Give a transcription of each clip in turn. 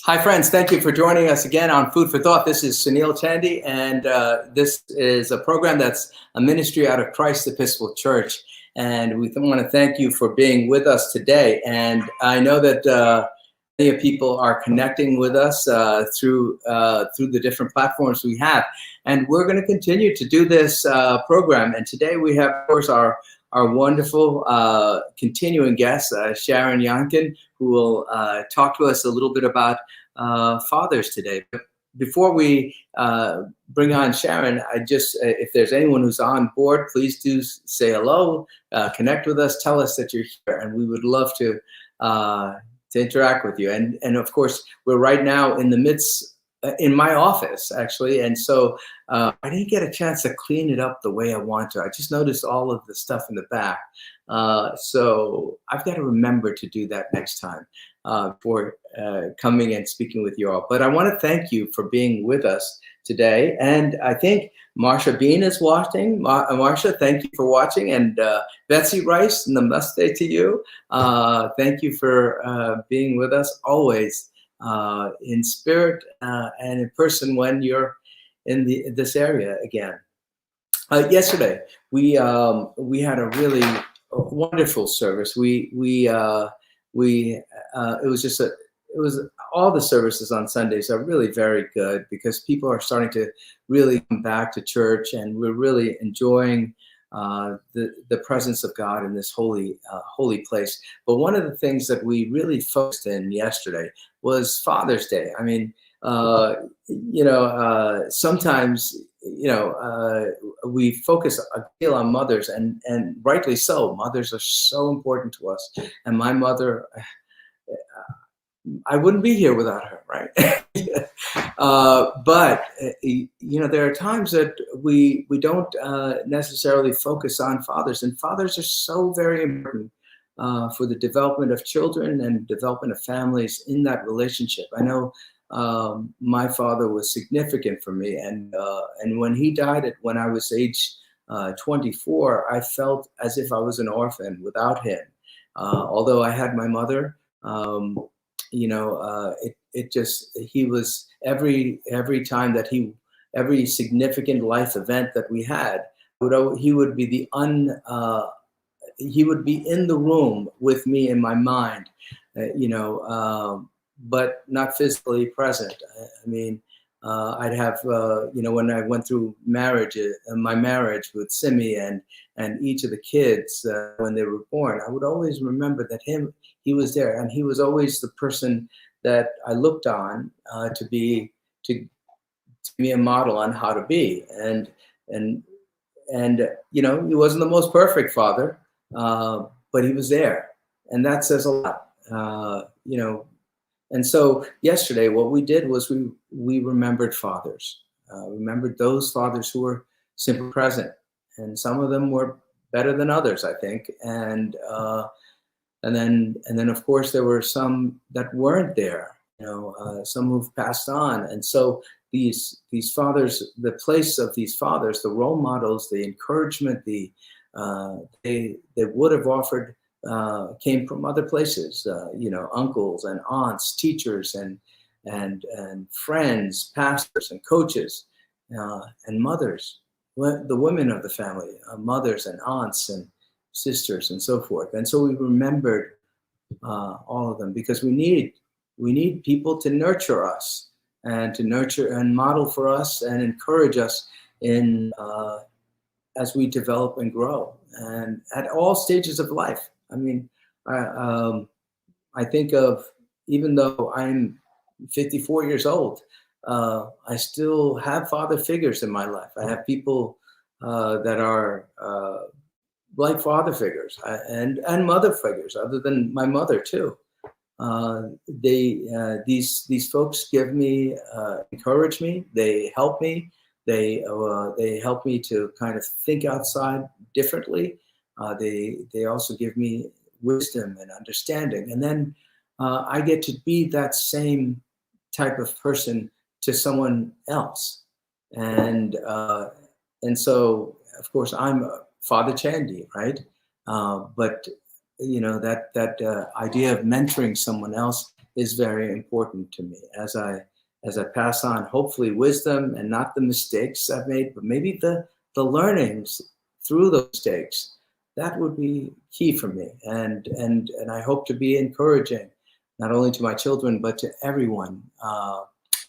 Hi, friends. Thank you for joining us again on Food for Thought. This is Sunil Chandy, and this is a program that's a ministry out of Christ Episcopal Church. And we want to thank you for being with us today. And I know that many people are connecting with us through the different platforms we have. And we're going to continue to do this program. And today we have, of course, our wonderful continuing guest, Sharon Younkin, who will talk to us a little bit about fathers today. But before we bring on Sharon, if there's anyone who's on board, please do say hello, connect with us, tell us that you're here, and we would love to interact with you. And of course, we're right now in the midst, in my office, actually, and so I didn't get a chance to clean it up the way I want to. I just noticed all of the stuff in the back. So I've got to remember to do that next time for coming and speaking with you all. But I want to thank you for being with us today. And I think Marsha Bean is watching. Marsha, thank you for watching. And Betsy Rice, namaste to you. Thank you for being with us always in spirit and in person when you're in this area again. Yesterday, we had a really wonderful service. It was all the services on Sundays are really very good because people are starting to really come back to church, and we're really enjoying the presence of God in this holy place. But one of the things that we really focused in yesterday was Father's Day. I mean, sometimes, we focus a deal on mothers, and rightly so. Mothers are so important to us. And my mother, I wouldn't be here without her, right? But there are times that we don't necessarily focus on fathers, and fathers are so very important for the development of children and development of families in that relationship. I know my father was significant for me, and when he died when I was age 24, I felt as if I was an orphan without him. Although I had my mother, he was every time that every significant life event that we had, he would be he would be in the room with me in my mind, but not physically present. I mean, I'd have, when I went through my marriage with Simi and each of the kids when they were born, I would always remember that he was there, and he was always the person that I looked on to be a model on how to be. And he wasn't the most perfect father, but he was there, and that says a lot, And so yesterday, what we did was we remembered fathers, remembered those fathers who were simply present, and some of them were better than others, I think. And then of course there were some that weren't there, some who've passed on. And so these fathers, the place of these fathers, the role models, the encouragement, they would have offered came from other places, uncles and aunts, teachers and friends, pastors and coaches, and mothers, the women of the family, mothers and aunts and sisters and so forth. And so we remembered all of them, because we need people to nurture us and to nurture and model for us and encourage us in as we develop and grow, and at all stages of life. I mean, I think of, even though I'm 54 years old, I still have father figures in my life. I have people that are like father figures and mother figures, other than my mother too. These folks give me, encourage me. They help me. They help me to kind of think outside differently. They also give me wisdom and understanding, and then I get to be that same type of person to someone else, and so of course I'm Father Chandy, right? But that idea of mentoring someone else is very important to me as I pass on, hopefully, wisdom, and not the mistakes I've made, but maybe the learnings through those mistakes. That would be key for me, and I hope to be encouraging, not only to my children but to everyone.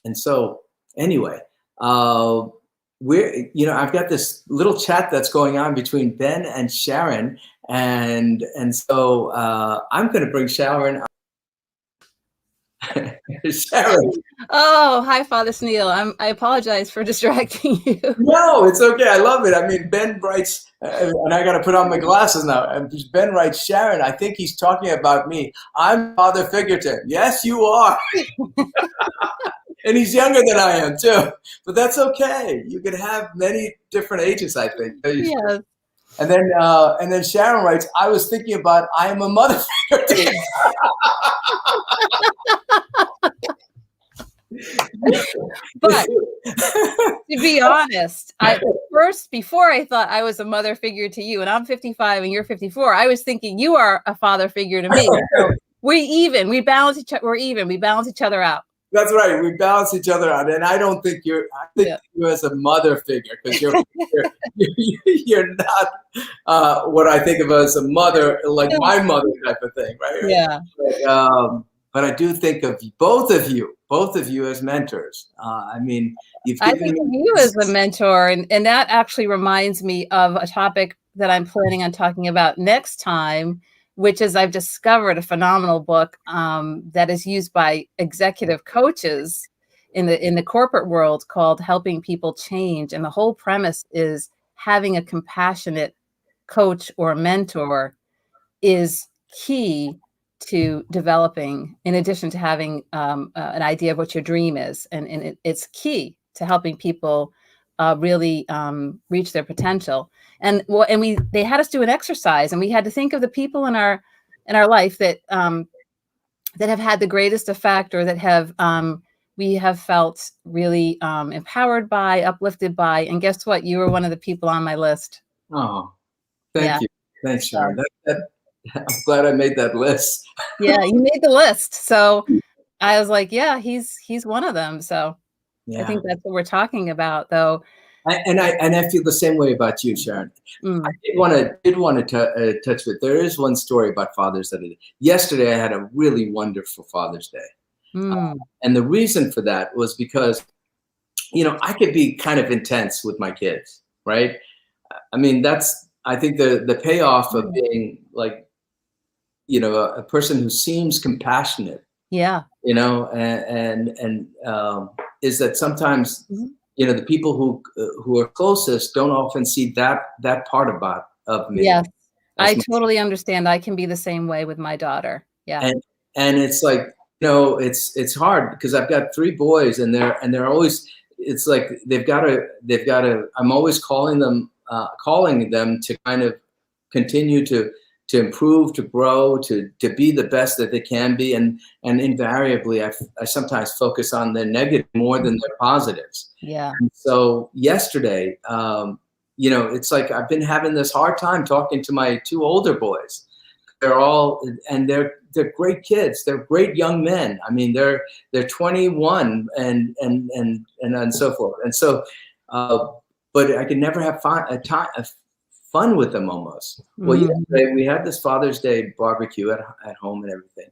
And so, anyway, I've got this little chat that's going on between Ben and Sharon, and so I'm going to bring Sharon. Sharon. Oh, hi, Father Sunil. I apologize for distracting you. No, it's okay. I love it. I mean, Ben writes, and I got to put on my glasses now. And Ben writes, Sharon, I think he's talking about me. I'm Father Figgerton. Yes, you are. And he's younger than I am too. But that's okay. You can have many different ages, I think. Yes. And then Sharon writes, I was thinking about I am a Mother Figgerton. But to be honest, before I thought I was a mother figure to you, and I'm 55 and you're 54, I was thinking you are a father figure to me. So we balance each other. We're even. We balance each other out. That's right. We balance each other out, and I don't think you as a mother figure, because you're not what I think of as a mother, like my mother type of thing, right? Yeah. But I do think of both of you as mentors. I mean, I think of you as a mentor, and that actually reminds me of a topic that I'm planning on talking about next time, which is I've discovered a phenomenal book that is used by executive coaches in the corporate world called Helping People Change. And the whole premise is having a compassionate coach or mentor is key to developing, in addition to having an idea of what your dream is. And it's key to helping people really reach their potential. And they had us do an exercise, and we had to think of the people in our life that have had the greatest effect, or that we have felt really empowered by, uplifted by. And guess what? You were one of the people on my list. Oh, thank you. Thanks, Sharon. I'm glad I made that list. Yeah, you made the list. So I was like, yeah, he's one of them. So yeah. I think that's what we're talking about, though. And I feel the same way about you, Sharon. I did want to touch it. There is one story about Father's Day. Yesterday, I had a really wonderful Father's Day. And the reason for that was because, I could be kind of intense with my kids, right? I mean, I think the payoff of being like, a person who seems compassionate. Yeah. And is that sometimes, the people who are closest don't often see that part of me. Yes, I totally understand. I can be the same way with my daughter. Yeah. And it's like, it's hard because I've got 3 boys, and they're always, it's like they've got to, I'm always calling them to kind of continue to improve, to grow, to be the best that they can be. And invariably, I sometimes focus on the negative more than their positives. Yeah. And so yesterday, it's like I've been having this hard time talking to my 2 older boys. They're great kids. They're great young men. I mean, they're 21 and so forth. And so, but I can never have fun with them almost. Well, yesterday we had this Father's Day barbecue at home and everything.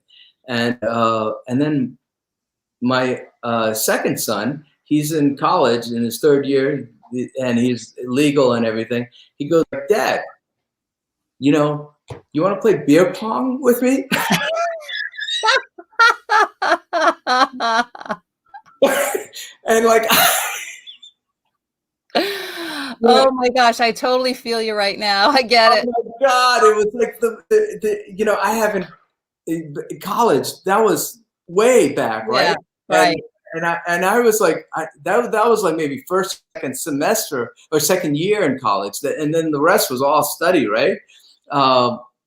And then my second son, he's in college in his 3rd year, and he's legal and everything. He goes, Dad, you want to play beer pong with me? And like, oh my gosh, I totally feel you right now. I get it. Oh my God, it was like I haven't, college, that was way back, right? Yeah, right. And I was like, that was like maybe first, second semester or second year in college, and then the rest was all study, right?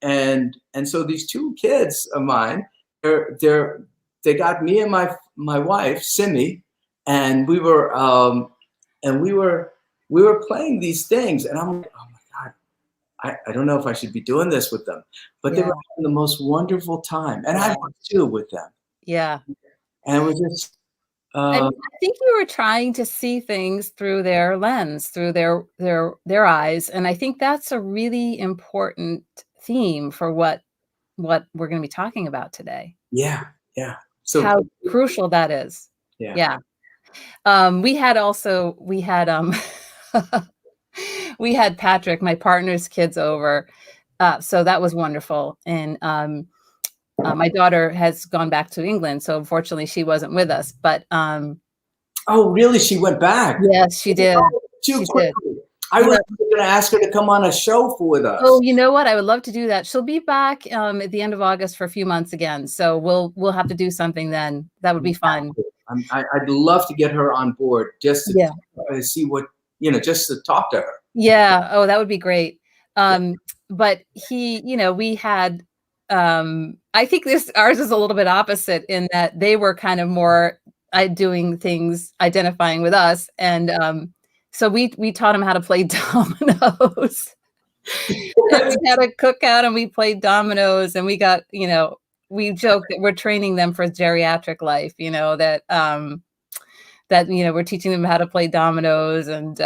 And so these 2 kids of mine, they got me and my wife, Simi, and we were playing these things, and I'm like, oh my God, I don't know if I should be doing this with them, but they were having the most wonderful time, and I was too with them. Yeah. And it was just, I mean, I think you were trying to see things through their lens, through their eyes, and I think that's a really important theme for what we're gonna be talking about today. yeah, yeah. So, How crucial that is. yeah. Yeah. We had, we had Patrick, my partner's kids over, so that was wonderful, and, my daughter has gone back to England, so unfortunately she wasn't with us, but, Oh, really? She went back? yes, she did. Too She did. quickly. I Yeah. was gonna ask her to come on a show with Oh, us. you know what? I would love to do that. She'll be back, at the end of August for a few months again, so we'll have to do something then. That would be fun. I'd love to get her on board just to Yeah. see what, just to talk to her. Yeah. Oh, that would be great. Yeah. But we had, I think ours is a little bit opposite in that they were kind of more doing things, identifying with us, and so we taught them how to play dominoes. And we had a cookout and we played dominoes and we got, we joke that we're training them for geriatric life, we're teaching them how to play dominoes and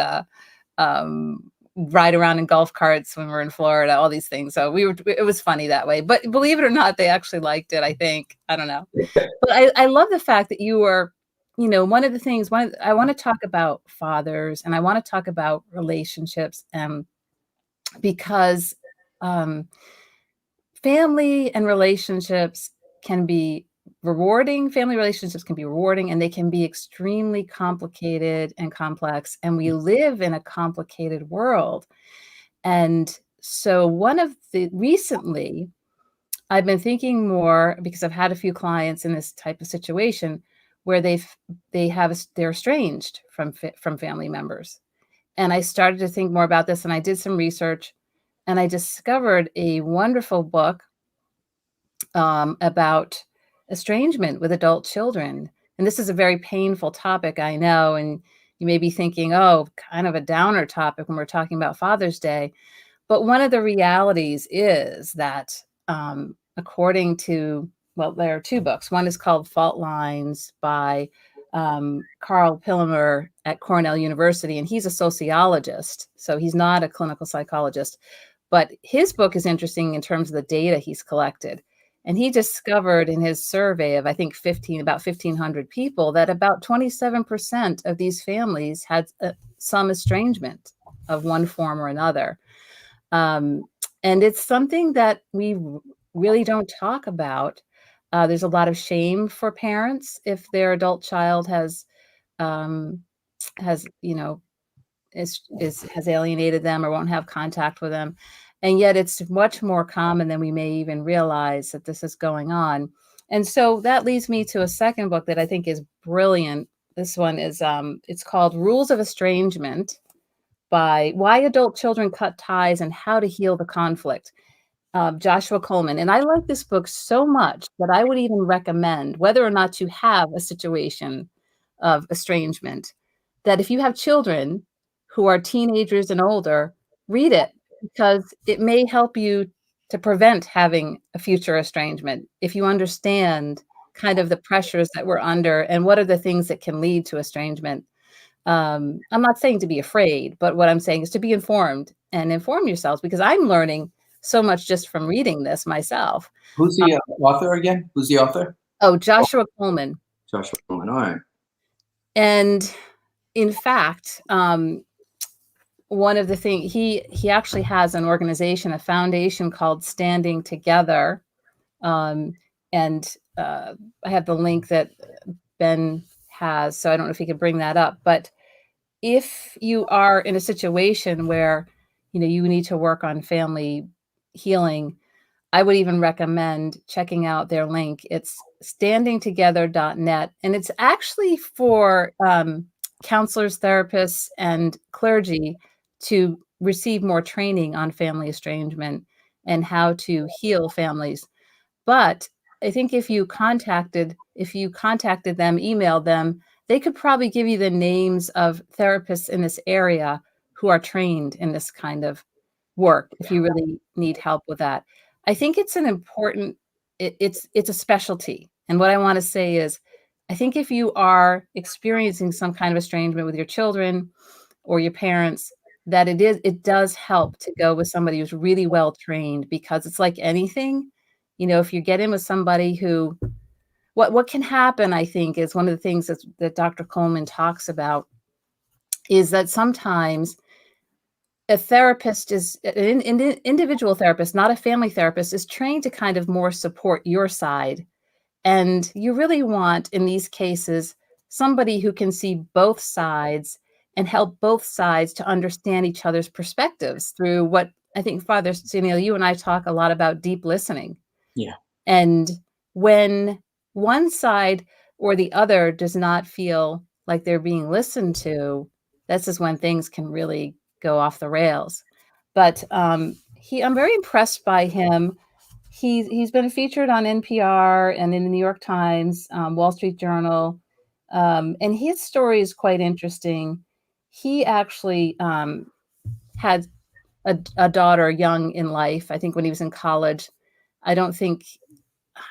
ride around in golf carts when we're in Florida, all these things. So it was funny that way. But believe it or not, they actually liked it, I think. I don't know. But I love the fact that you were, one of the things, I want to talk about fathers and I want to talk about relationships because um, family and relationships can be rewarding. Family relationships can be rewarding and they can be extremely complicated and complex. And we live in a complicated world. And so recently, I've been thinking more because I've had a few clients in this type of situation where they're estranged from family members. And I started to think more about this and I did some research and I discovered a wonderful book about estrangement with adult children. And this is a very painful topic, I know. And you may be thinking, oh, kind of a downer topic when we're talking about Father's Day. But one of the realities is that, according to, well, there are two books. One is called Fault Lines by Carl Pillemer at Cornell University, and he's a sociologist, so he's not a clinical psychologist. But his book is interesting in terms of the data he's collected. And he discovered in his survey of, I think, about 1,500 people, that about 27% of these families had some estrangement of one form or another. And it's something that we really don't talk about. There's a lot of shame for parents if their adult child has alienated them or won't have contact with them. And yet it's much more common than we may even realize that this is going on. And so that leads me to a second book that I think is brilliant. This one is, it's called Rules of Estrangement by Why Adult Children Cut Ties and How to Heal the Conflict, Joshua Coleman. And I like this book so much that I would even recommend, whether or not you have a situation of estrangement, that if you have children who are teenagers and older, read it because it may help you to prevent having a future estrangement if you understand kind of the pressures that we're under and what are the things that can lead to estrangement. I'm not saying to be afraid, but what I'm saying is to be informed and inform yourselves because I'm learning so much just from reading this myself. Who's the author again? Who's the author? Oh, Joshua Coleman. Joshua Coleman. All right. And in fact, one of the things he actually has an organization, a foundation called Standing Together. And I have the link that Ben has, so I don't know if he could bring that up. But if you are in a situation where, you need to work on family healing, I would even recommend checking out their link. It's standingtogether.net. And it's actually for counselors, therapists, and clergy to receive more training on family estrangement and how to heal families. But I think if you contacted them, emailed them, they could probably give you the names of therapists in this area who are trained in this kind of work if you really need help with that. I think it's an important, it's a specialty. And what I want to say is, I think if you are experiencing some kind of estrangement with your children or your parents, that it does help to go with somebody who's really well trained, because it's like anything, if you get in with somebody who, what can happen, I think, is one of the things that Dr. Coleman talks about, is that sometimes a therapist is an individual therapist, not a family therapist, is trained to kind of more support your side. And you really want, in these cases, somebody who can see both sides and help both sides to understand each other's perspectives through what I think, Father Sunil, you and I talk a lot about deep listening. Yeah. And when one side or the other does not feel like they're being listened to, this is when things can really go off the rails. But I'm very impressed by him. He's been featured on NPR and in the New York Times, Wall Street Journal, and his story is quite interesting. He actually had a daughter young in life. I think when he was in college. I'm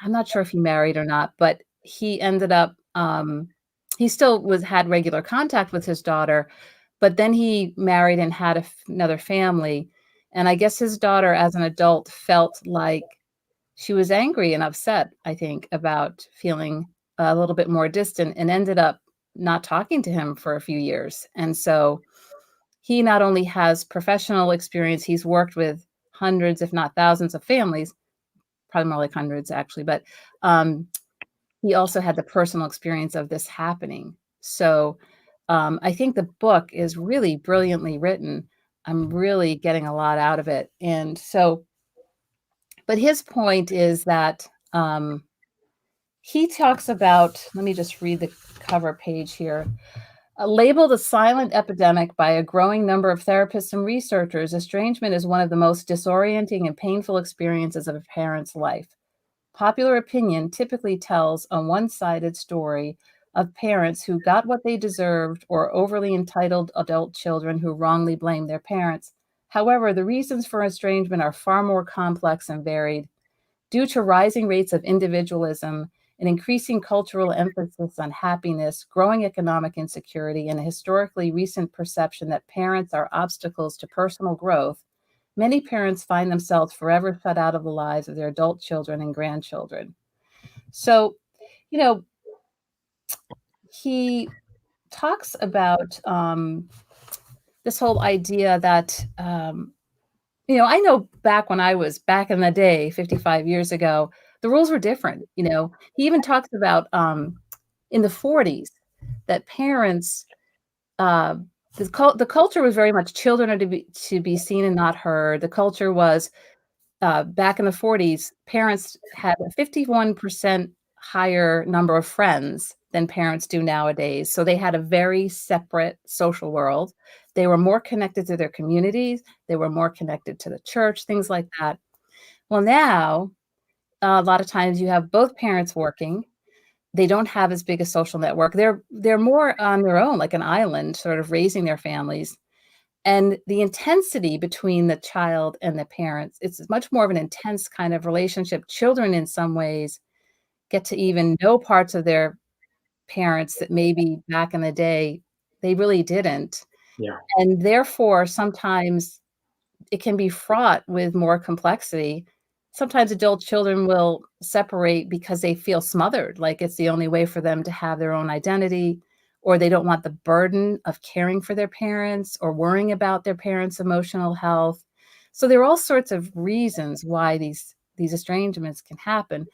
not sure if he married or not, but he ended up, he still had regular contact with his daughter, but then he married and had another family. And I guess his daughter, as an adult, felt like she was angry and upset, I think, about feeling a little bit more distant, and ended up not talking to him for a few years. And so he not only has professional experience, he's worked with hundreds, if not thousands of families, probably more like hundreds actually, but he also had the personal experience of this happening. So I think the book is really brilliantly written. I'm really getting a lot out of it. And so, but his point is that he talks about, let me just read the cover page here. Labeled a silent epidemic by a growing number of therapists and researchers, estrangement is one of the most disorienting and painful experiences of a parent's life. Popular opinion typically tells a one-sided story of parents who got what they deserved, or overly entitled adult children who wrongly blame their parents. However, the reasons for estrangement are far more complex and varied. Due to rising rates of individualism, an increasing cultural emphasis on happiness, growing economic insecurity, and a historically recent perception that parents are obstacles to personal growth, many parents find themselves forever shut out of the lives of their adult children and grandchildren. So, he talks about this whole idea that, I know back when I was back in the day, 55 years ago, the rules were different. He even talks about in the 40s that parents, the culture was very much children are to be seen and not heard. The culture was, back in the 40s, parents had a 51% higher number of friends than parents do nowadays. So they had a very separate social world. They were more connected to their communities. They were more connected to the church, things like that. Well, now, a lot of times you have both parents working. They don't have as big a social network. They're more on their own, like an island, sort of raising their families. And the intensity between the child and the parents, it's much more of an intense kind of relationship. Children, in some ways, get to even know parts of their parents that maybe back in the day, they really didn't. Yeah. And therefore, sometimes it can be fraught with more complexity. Sometimes adult children will separate because they feel smothered, like it's the only way for them to have their own identity, or they don't want the burden of caring for their parents or worrying about their parents' emotional health. So there are all sorts of reasons why these estrangements can happen.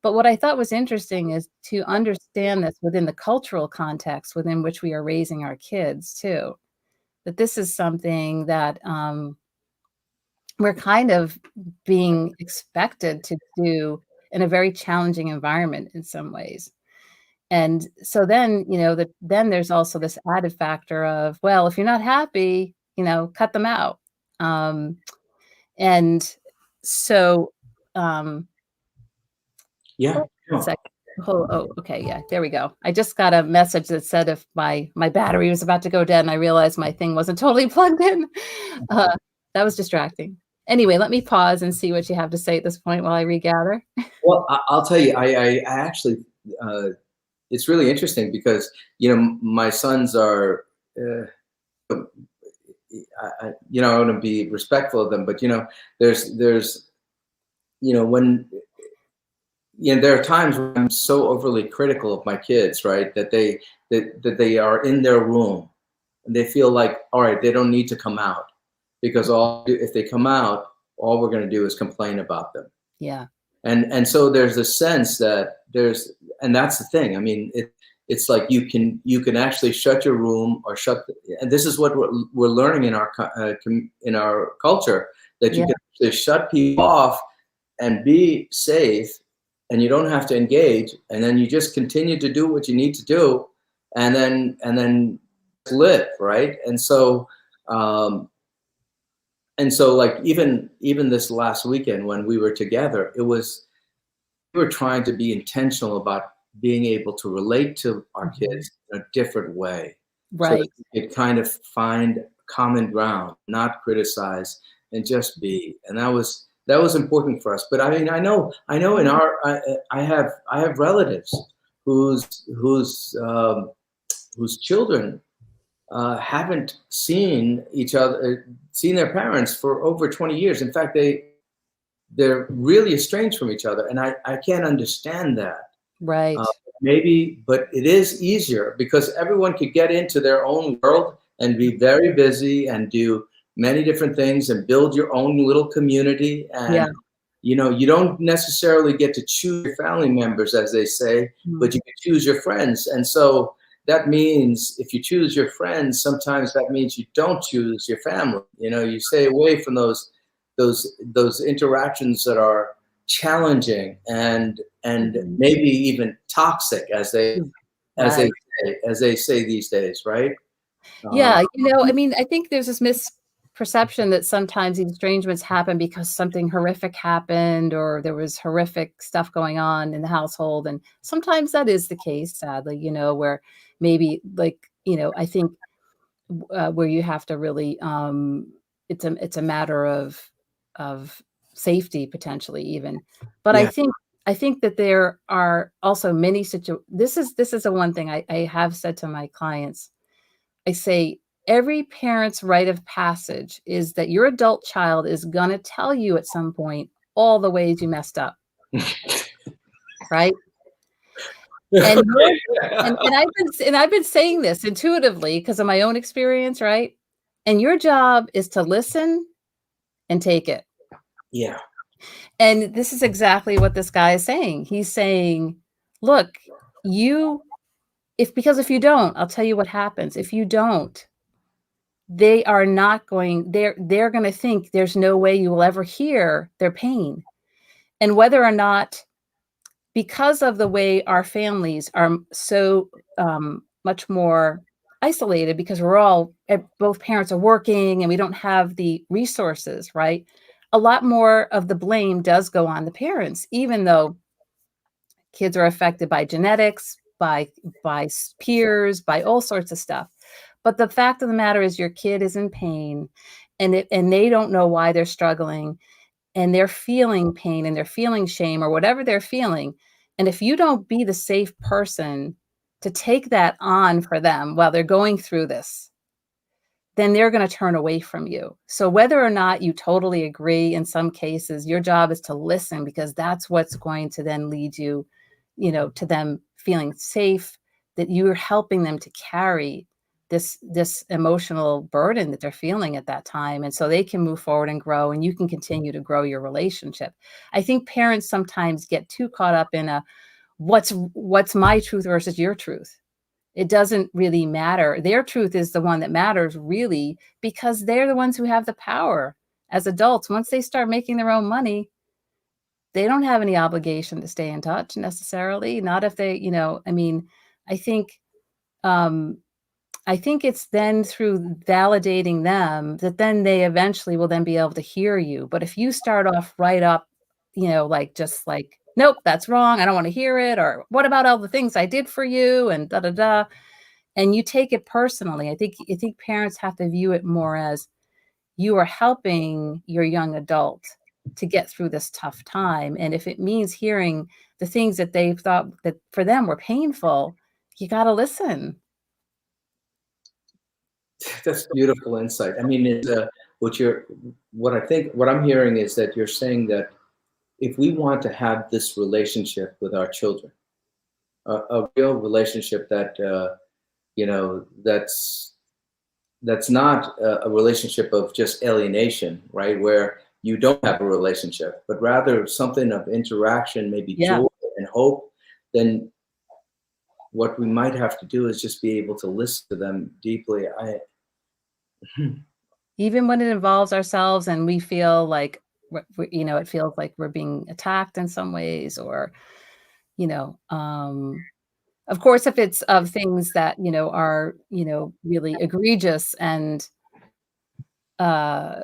But what I thought was interesting is to understand this within the cultural context within which we are raising our kids too, that this is something that we're kind of being expected to do in a very challenging environment in some ways. And so then, then there's also this added factor of, well, if you're not happy, cut them out. And so, Yeah. hold on a second. Oh, okay. Yeah, there we go. I just got a message that said if my battery was about to go dead, and I realized my thing wasn't totally plugged in. That was distracting. Anyway, let me pause and see what you have to say at this point while I regather. Well, I'll tell you, I actually it's really interesting because, my sons are, I want to be respectful of them, but, there's, when, there are times when I'm so overly critical of my kids, right? That they are in their room and they feel like, all right, they don't need to come out because if they come out, all we're going to do is complain about them. Yeah. And so there's a sense that and that's the thing. I mean, it's like you can actually shut your room or and this is what we're learning in our culture, that you can actually shut people off and be safe, and you don't have to engage, and then you just continue to do what you need to do, and then live, right? And so like even this last weekend when we were together, we were trying to be intentional about being able to relate to our kids in a different way, so that we could kind of find common ground, not criticize, and just be. And that was important for us. But I mean, I know in I have relatives whose children haven't seen their parents for over 20 years. In fact, they're really estranged from each other, and I can't understand that. Right. Maybe, but it is easier because everyone could get into their own world and be very busy and do many different things and build your own little community. And you don't necessarily get to choose your family members, as they say, but you can choose your friends. And so that means if you choose your friends, sometimes that means you don't choose your family. You stay away from those interactions that are challenging and maybe even toxic, as they say these days, right? Yeah, I mean, I think there's this misperception that sometimes these estrangements happen because something horrific happened or there was horrific stuff going on in the household, and sometimes that is the case, sadly, where maybe I think where you have to really it's a matter of safety potentially even. But I think that there are also many this is the one thing I have said to my clients. I say every parent's rite of passage is that your adult child is gonna tell you at some point all the ways you messed up. Right? And I've been saying this intuitively because of my own experience, right? And your job is to listen and take it. Yeah. And this is exactly what this guy is saying. He's saying, look, if you don't, I'll tell you what happens. If you don't, they are not going, they're going to think there's no way you will ever hear their pain. And whether or not, because of the way our families are so much more isolated, because both parents are working and we don't have the resources, right? A lot more of the blame does go on the parents, even though kids are affected by genetics, by peers, by all sorts of stuff. But the fact of the matter is your kid is in pain and they don't know why they're struggling, and they're feeling pain and they're feeling shame or whatever they're feeling. And if you don't be the safe person to take that on for them while they're going through this, then they're going to turn away from you. So whether or not you totally agree, in some cases, your job is to listen, because that's what's going to then lead you, to them feeling safe, that you're helping them to carry this emotional burden that they're feeling at that time. And so they can move forward and grow, and you can continue to grow your relationship. I think parents sometimes get too caught up in what's my truth versus your truth. It doesn't really matter. Their truth is the one that matters, really, because they're the ones who have the power as adults. Once they start making their own money, they don't have any obligation to stay in touch necessarily. Not if they, I mean, I think it's then through validating them that then they eventually will then be able to hear you. But if you start off right up, nope, that's wrong, I don't want to hear it, or what about all the things I did for you, and da da da, and you take it personally, I think parents have to view it more as you are helping your young adult to get through this tough time. And if it means hearing the things that they thought that for them were painful, you got to listen. That's beautiful insight. I mean, it's what I'm hearing is that you're saying that if we want to have this relationship with our children, a real relationship that that's not a relationship of just alienation, right? Where you don't have a relationship, but rather something of interaction, maybe Yeah. joy and hope, then what we might have to do is just be able to listen to them deeply. Even when it involves ourselves and we feel like, it feels like we're being attacked in some ways, or, you know, of course, if it's of things that, are, really egregious and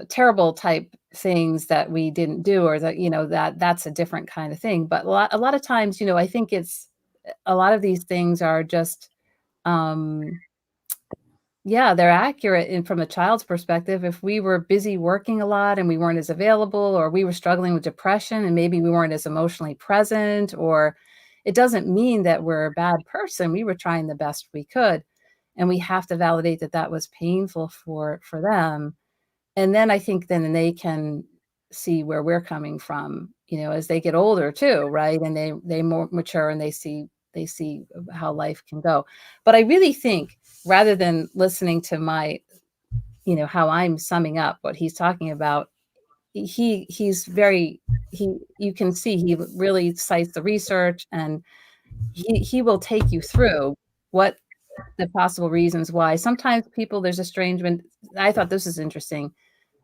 terrible type things that we didn't do, or that, that's a different kind of thing. But a lot of times, I think it's a lot of these things are just, um, yeah, they're accurate in from a child's perspective. If we were busy working a lot and we weren't as available, or we were struggling with depression and maybe we weren't as emotionally present, or it doesn't mean that we're a bad person. We were trying the best we could. And we have to validate that that was painful for them. And then I think then they can see where we're coming from, as they get older too, right? And they more mature, and they see how life can go. But I really think, rather than listening to my, how I'm summing up what he's talking about, he's very you can see he really cites the research, and he will take you through what the possible reasons why sometimes people there's estrangement. I thought this is interesting.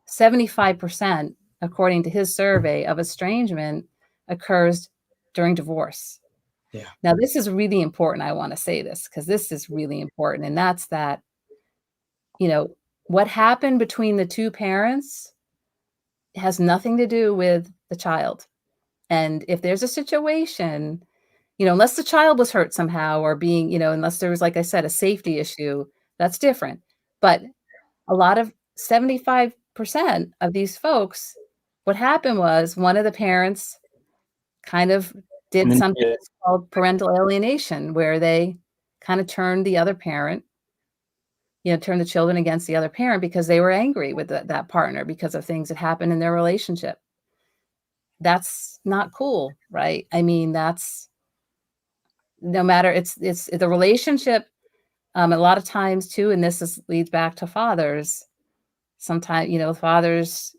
75%, according to his survey, of estrangement occurs during divorce. Yeah. Now, this is really important. I want to say this because this is really important. And that's that, what happened between the two parents has nothing to do with the child. And if there's a situation, unless the child was hurt somehow, or being, unless there was, like I said, a safety issue, that's different. But a lot of 75% of these folks, what happened was one of the parents kind of did something Yeah. that's called parental alienation, where they kind of turned the other parent, turned the children against the other parent because they were angry with that partner because of things that happened in their relationship. That's not cool, right? I mean, that's no matter it's the relationship. A lot of times too, and leads back to fathers. Sometimes, fathers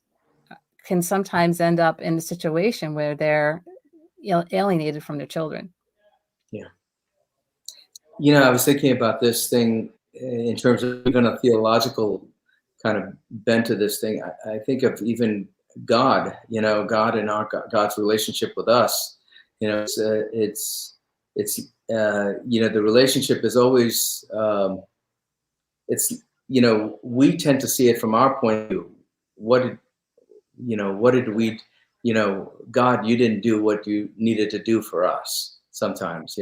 can sometimes end up in a situation where they're alienated from their children. Yeah. I was thinking about this thing in terms of even a theological kind of bent to this thing. I think of even God, God and God's relationship with us. The relationship is always, it's, we tend to see it from our point of view. What did we, God, you didn't do what you needed to do for us sometimes,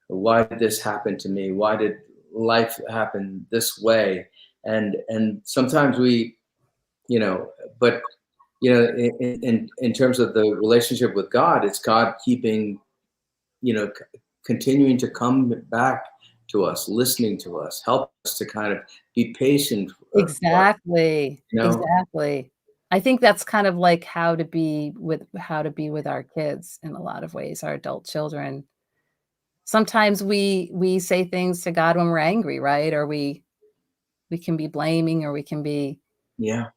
why did this happen to me? Why did life happen this way? And sometimes we, but in terms of the relationship with God, it's God keeping, continuing to come back to us, listening to us, help us to kind of be patient. Exactly. You know? Exactly. I think that's kind of like how to be with our kids in a lot of ways, our adult children. Sometimes we say things to God when we're angry, right? Or we can be blaming, or we can be, Yeah.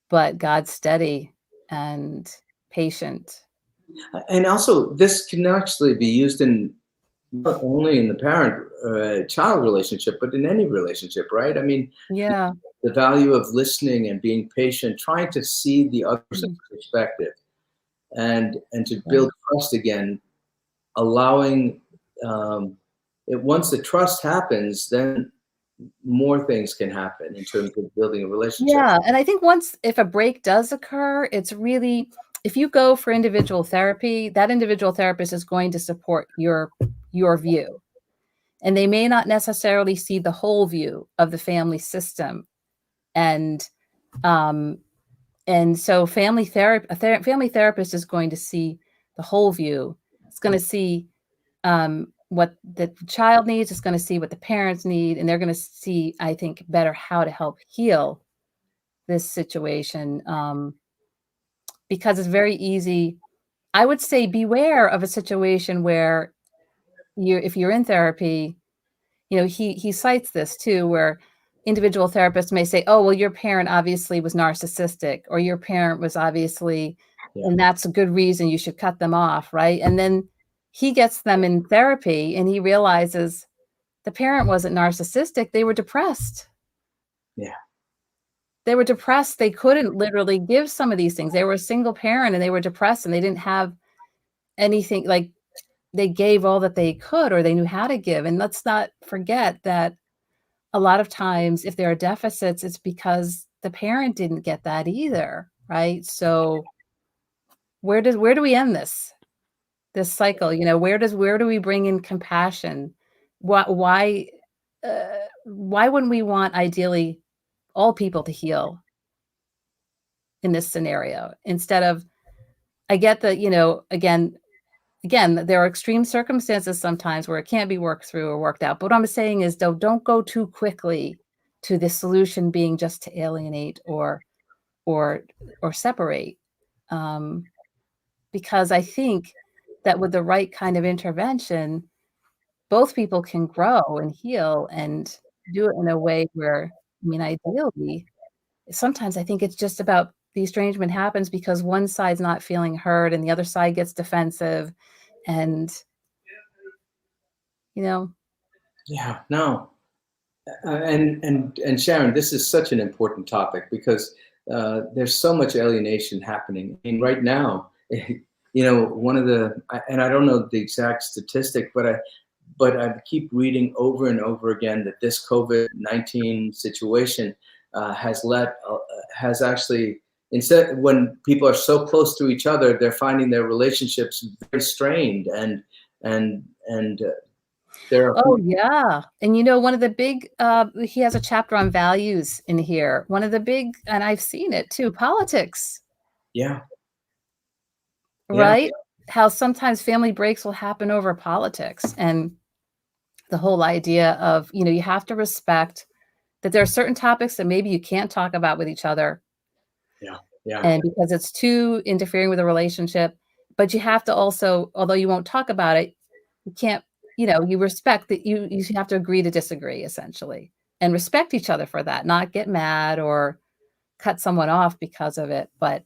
but God's steady and patient. And also, this can actually be used in not only in the parent-child relationship, but in any relationship, right? I mean, Yeah. the value of listening and being patient, trying to see the other's Mhm. perspective, and to Yeah. build trust again, allowing once the trust happens, then more things can happen in terms of building a relationship. Yeah, and I think if a break does occur, it's really, if you go for individual therapy, that individual therapist is going to support your view. And they may not necessarily see the whole view of the family system. And um, And so family therapy, family therapist is going to see the whole view. It's going to see what the child needs. It's going to see what the parents need, and they're going to see, I think, better how to help heal this situation, because it's very easy. I would say beware of a situation where if you're in therapy, you know, he cites this too, where individual therapists may say, oh, well, your parent obviously was narcissistic, or your parent was obviously, and that's a good reason you should cut them off, right? And then he gets them in therapy and he realizes the parent wasn't narcissistic, they were depressed. Yeah. They were depressed. They couldn't literally give some of these things. They were a single parent and they were depressed and they didn't have anything, like they gave all that they could, or they knew how to give. And let's not forget that a lot of times if there are deficits, it's because the parent didn't get that either, right? So where do we end this cycle? You know, where do we bring in compassion? Why wouldn't we want ideally all people to heal in this scenario, instead of, I get that, you know, again, there are extreme circumstances sometimes where it can't be worked through or worked out. But what I'm saying is, though, don't go too quickly to the solution being just to alienate or separate, because I think that with the right kind of intervention, both people can grow and heal and do it in a way where, I mean, ideally, sometimes I think it's just about the estrangement happens because one side's not feeling heard and the other side gets defensive, and you know. Yeah, no. And Sharon, this is such an important topic because there's so much alienation happening. I mean, right now, you know, one of the, and I don't know the exact statistic, but I keep reading over and over again that this COVID-19 situation has actually, instead, when people are so close to each other, they're finding their relationships very strained, and there are. Oh yeah, and you know, one of the big, he has a chapter on values in here. One of the big, and I've seen it too, politics. Yeah. Right? How sometimes family breaks will happen over politics, and the whole idea of, you know, you have to respect that there are certain topics that maybe you can't talk about with each other. Yeah. Yeah. And because it's too interfering with a relationship, but you have to also, although you won't talk about it, you can't, you know, you respect that you have to agree to disagree, essentially, and respect each other for that, not get mad or cut someone off because of it. But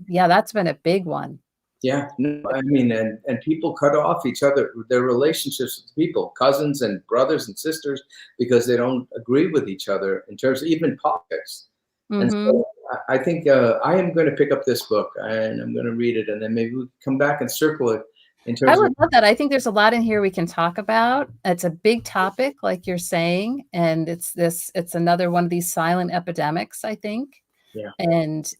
yeah, that's been a big one. Yeah, no, I mean, and people cut off each other, their relationships with people, cousins and brothers and sisters, because they don't agree with each other in terms of even politics. And so I think I am going to pick up this book and I'm going to read it, and then maybe we come back and circle it in terms I would love that. I think there's a lot in here we can talk about. It's a big topic, like you're saying, and it's another one of these silent epidemics, I think. Yeah. And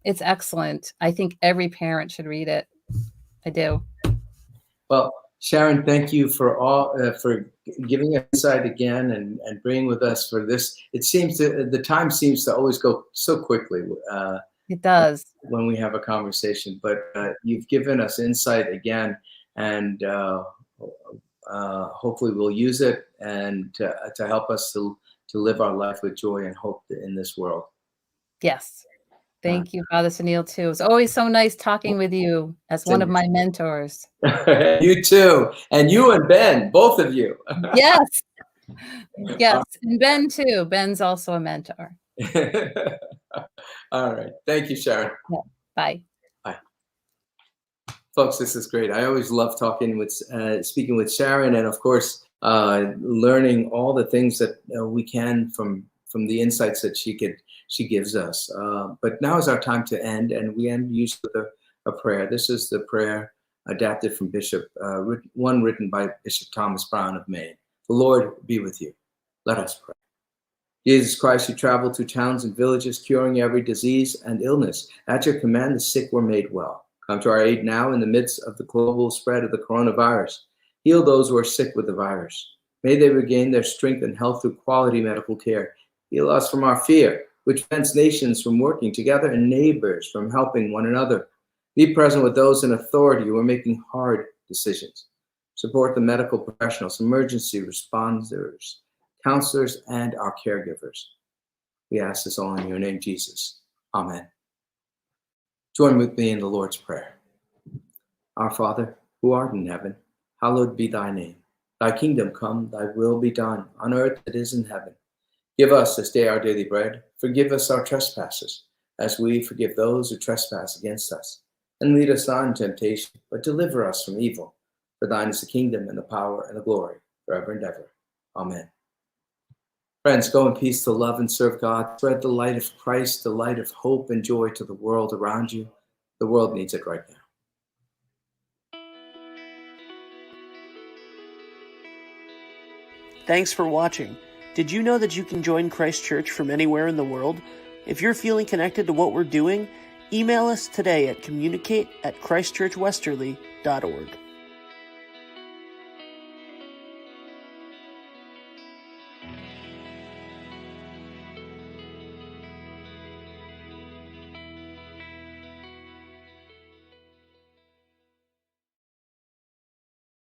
it's excellent. I think every parent should read it. I do. Well, Sharon, thank you for giving us insight again and bringing with us for this. It seems the time seems to always go so quickly. It does. When we have a conversation, but you've given us insight again, and hopefully we'll use it and to help us to live our life with joy and hope in this world. Yes. Thank you, Father Sunil, too. It's always so nice talking with you as one of my mentors. You too. And you and Ben, both of you. Yes. Yes. And Ben, too. Ben's also a mentor. All right. Thank you, Sharon. Yeah. Bye. Bye. Folks, this is great. I always love talking with, speaking with Sharon, and of course, learning all the things that we can from the insights that she gives us. But now is our time to end, and we end usually with a prayer. This is the prayer adapted from one written by Bishop Thomas Brown of Maine. The Lord be with you. Let us pray. Jesus Christ, you traveled through towns and villages, curing every disease and illness. At your command, the sick were made well. Come to our aid now in the midst of the global spread of the coronavirus. Heal those who are sick with the virus. May they regain their strength and health through quality medical care. Heal us from our fear. which prevents nations from working together and neighbors from helping one another. Be present with those in authority who are making hard decisions. Support the medical professionals, emergency responders, counselors, and our caregivers. We ask this all in your name, Jesus. Amen. Join with me in the Lord's Prayer. Our Father, who art in heaven, hallowed be thy name. Thy kingdom come, thy will be done, on earth as it is in heaven. Give us this day our daily bread. Forgive us our trespasses, as we forgive those who trespass against us. And lead us not into temptation, but deliver us from evil. For thine is the kingdom and the power and the glory, forever and ever. Amen. Friends, go in peace to love and serve God. Spread the light of Christ, the light of hope and joy to the world around you. The world needs it right now. Thanks for watching. Did you know that you can join Christ Church from anywhere in the world? If you're feeling connected to what we're doing, email us today at communicate@christchurchwesterly.org.